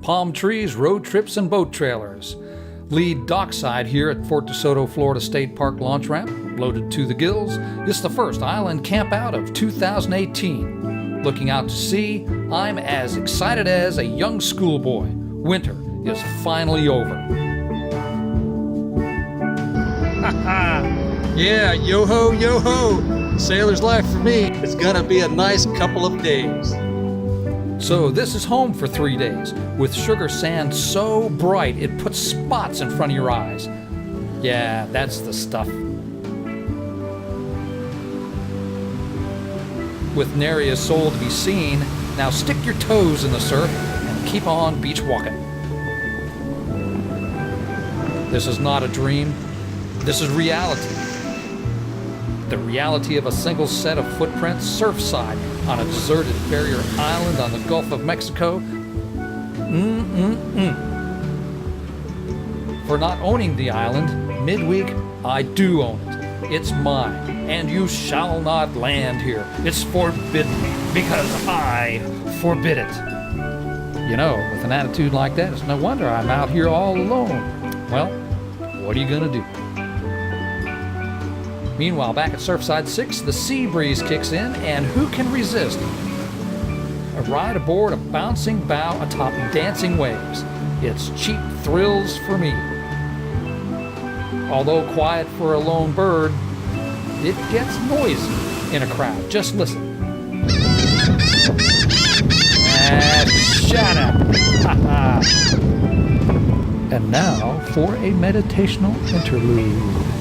palm trees, road trips, and boat trailers. Lead dockside here at Fort DeSoto, Florida State Park launch ramp, loaded to the gills. It's the first island campout of 2018. Looking out to sea, I'm as excited as a young schoolboy. Winter is finally over. Yeah, yo-ho, yo-ho. Sailor's life for me. It's gonna be a nice couple of days. So this is home for 3 days, with sugar sand so bright it puts spots in front of your eyes. Yeah, that's the stuff. With nary a soul to be seen, now stick your toes in the surf and keep on beach walking. This is not a dream. This is reality. The reality of a single set of footprints surfside on a deserted barrier island on the Gulf of Mexico. For not owning the island, midweek, I do own it. It's mine, and you shall not land here. It's forbidden, because I forbid it. You know, with an attitude like that, it's no wonder I'm out here all alone. Well, what are you gonna do? Meanwhile, back at Surfside 6, the sea breeze kicks in, and who can resist a ride aboard a bouncing bow atop dancing waves? It's cheap thrills for me. Although quiet for a lone bird, it gets noisy in a crowd. Just listen. Shut up! And now for a meditational interlude.